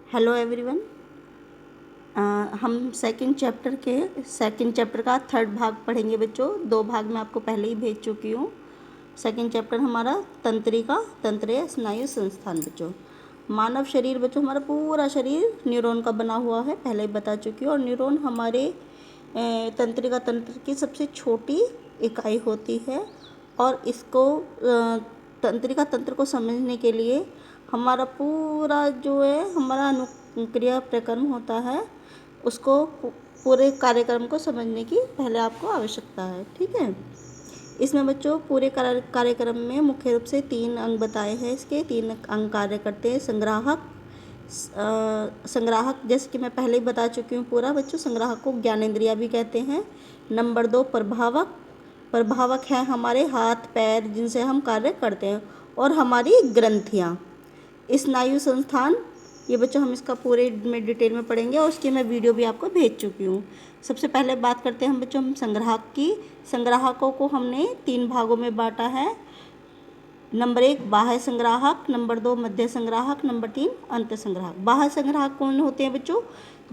Hello everyone. हम second chapter का third भाग पढ़ेंगे बच्चों। 2 भाग मैं आपको पहले ही भेज चुकी हूँ। सेकंड चैप्टर हमारा तंत्रीय स्नायु संस्थान बच्चों। मानव शरीर बच्चों, हमारा पूरा शरीर न्यूरॉन का बना हुआ है, पहले ही बता चुकी हूँ। और न्यूरॉन हमारे तंत्र की सबसे छोटी इकाई होती है। और इसको तंत्रिका तंत्र को समझने के लिए हमारा पूरा जो है हमारा अनुक्रिया प्रक्रम होता है, उसको पूरे कार्यक्रम को समझने की पहले आपको आवश्यकता है। ठीक है। इसमें बच्चों पूरे कार्यक्रम में मुख्य रूप से 3 अंग बताए हैं। इसके 3 अंग कार्य करते हैं। संग्राहक जैसे कि मैं पहले ही बता चुकी हूँ पूरा बच्चों। संग्राहक को ज्ञानेंद्रिया भी कहते हैं। नंबर 2 प्रभावक हैं हमारे हाथ पैर जिनसे हम कार्य करते हैं। और हमारी ग्रंथियाँ, स्नायु संस्थान, ये बच्चों हम इसका पूरे में डिटेल में पढ़ेंगे और उसकी मैं वीडियो भी आपको भेज चुकी हूँ। सबसे पहले बात करते हैं हम बच्चों हम संग्राहक की। संग्राहकों को हमने 3 भागों में बांटा है। नंबर 1 बाह्य संग्राहक, नंबर 2 मध्य संग्राहक, नंबर 3 अंत संग्राहक। बाह्य संग्राहक कौन होते हैं बच्चों?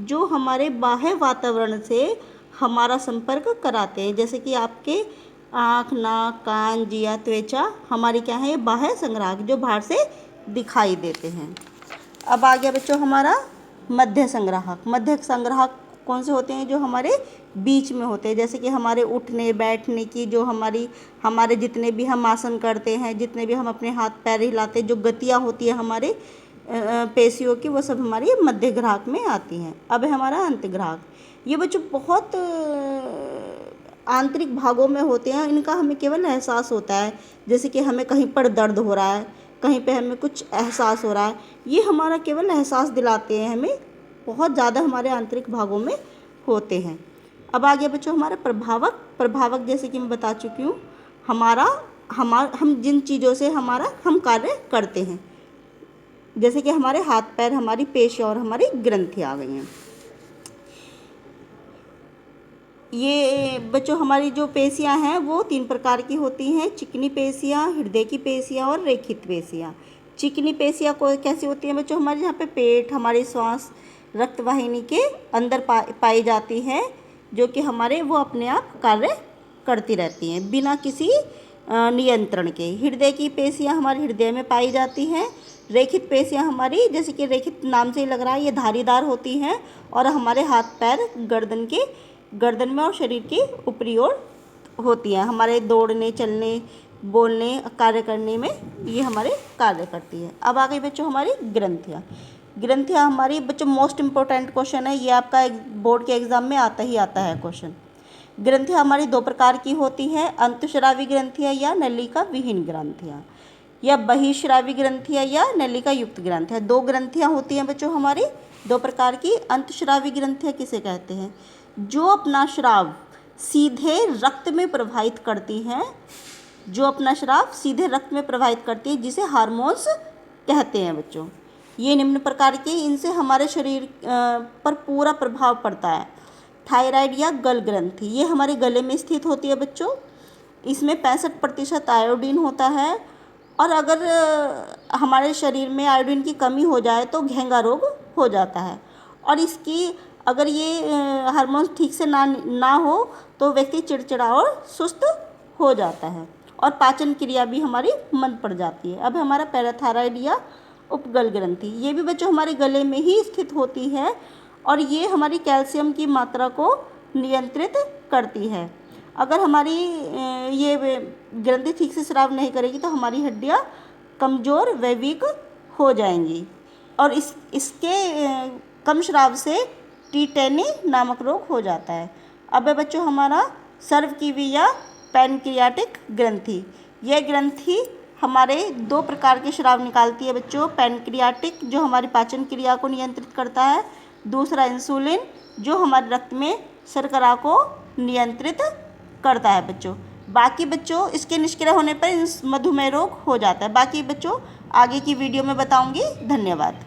जो हमारे बाह्य वातावरण से हमारा संपर्क कराते हैं, जैसे कि आपके आँख, नाक, कान, जिया, त्वचा हमारी क्या है, बाह्य संग्राहक जो बाहर से दिखाई देते हैं। अब आ गया बच्चों हमारा मध्य संग्राहक। मध्य संग्राहक कौन से होते हैं? जो हमारे बीच में होते हैं, जैसे कि हमारे उठने बैठने की जो हमारे जितने भी हम आसन करते हैं, जितने भी हम अपने हाथ पैर हिलाते हैं, जो गतियाँ होती है हमारे पेशियों की, वो सब हमारी मध्य ग्राहक में आती हैं। अब है हमारा अंत ग्राहक। ये बच्चों बहुत आंतरिक भागों में होते हैं। इनका हमें केवल एहसास होता है, जैसे कि हमें कहीं पर दर्द हो रहा है, कहीं पे हमें कुछ एहसास हो रहा है, ये हमारा केवल एहसास दिलाते हैं हमें। बहुत ज़्यादा हमारे आंतरिक भागों में होते हैं। अब आ गया बच्चों हमारा प्रभावक जैसे कि मैं बता चुकी हूँ। हम जिन चीज़ों से हम कार्य करते हैं, जैसे कि हमारे हाथ पैर, हमारी पेशियाँ और हमारी ग्रंथियाँ आ गई हैं। ये बच्चों हमारी जो पेशियाँ हैं वो 3 प्रकार की होती हैं। चिकनी पेशियाँ, हृदय की पेशियाँ और रेखित पेशियाँ। चिकनी पेशियाँ को कैसी होती हैं बच्चों? हमारे यहाँ पे पेट, हमारी श्वास, रक्तवाहिनी के अंदर पाई जाती है, जो कि हमारे वो अपने आप कार्य करती रहती हैं बिना किसी नियंत्रण के। हृदय की पेशियाँ हमारे हृदय में पाई जाती हैं। रेखित पेशियाँ हमारी, जैसे कि रेखित नाम से ही लग रहा है, ये धारीदार होती हैं और हमारे हाथ पैर गर्दन में और शरीर की ऊपरी ओर होती हैं। हमारे दौड़ने, चलने, बोलने, कार्य करने में ये हमारे कार्य करती है। अब आ गई बच्चों हमारी ग्रंथियाँ हमारी बच्चों मोस्ट इम्पोर्टेंट क्वेश्चन है, ये आपका बोर्ड के एग्जाम में आता है क्वेश्चन। ग्रंथियाँ हमारी 2 प्रकार की होती हैं। अंतःस्रावी ग्रंथियाँ या नलिका विहीन ग्रंथियाँ, या बहिःस्रावी ग्रंथियाँ या नलिका युक्त ग्रंथियाँ। 2 ग्रंथियाँ होती हैं बच्चों हमारी 2 प्रकार की। अंतःस्रावी ग्रंथियाँ किसे कहते हैं? जो अपना स्राव सीधे रक्त में प्रवाहित करती हैं, जिसे हार्मोन्स कहते हैं बच्चों। ये निम्न प्रकार के, इनसे हमारे शरीर पर पूरा प्रभाव पड़ता है। थायराइड या गल ग्रंथि, ये हमारे गले में स्थित होती है बच्चों। इसमें 65% आयोडीन होता है, और अगर हमारे शरीर में आयोडीन की कमी हो जाए तो घेंगा रोग हो जाता है। और इसकी अगर ये हार्मोन्स ठीक से ना हो तो व्यक्ति चिड़चिड़ा और सुस्त हो जाता है, और पाचन क्रिया भी हमारी मंद पड़ जाती है। अब हमारा पैराथायराइड या उपगल ग्रंथि, ये भी बच्चों हमारे गले में ही स्थित होती है, और ये हमारी कैल्शियम की मात्रा को नियंत्रित करती है। अगर हमारी ये ग्रंथि ठीक से स्राव नहीं करेगी तो हमारी हड्डियाँ कमज़ोर व वीक हो जाएंगी, और इसके कम स्राव से टीटेनी नामक रोग हो जाता है। अब है बच्चों हमारा सर्वकीवी या पैनक्रियाटिक ग्रंथि। यह ग्रंथि हमारे 2 प्रकार के स्राव निकालती है बच्चों। पैनक्रियाटिक जो हमारी पाचन क्रिया को नियंत्रित करता है, दूसरा इंसुलिन जो हमारे रक्त में शर्करा को नियंत्रित करता है बच्चों। बाकी बच्चों इसके निष्क्रिय होने पर मधुमेह रोग हो जाता है। बाकी बच्चों आगे की वीडियो में बताऊंगी। धन्यवाद।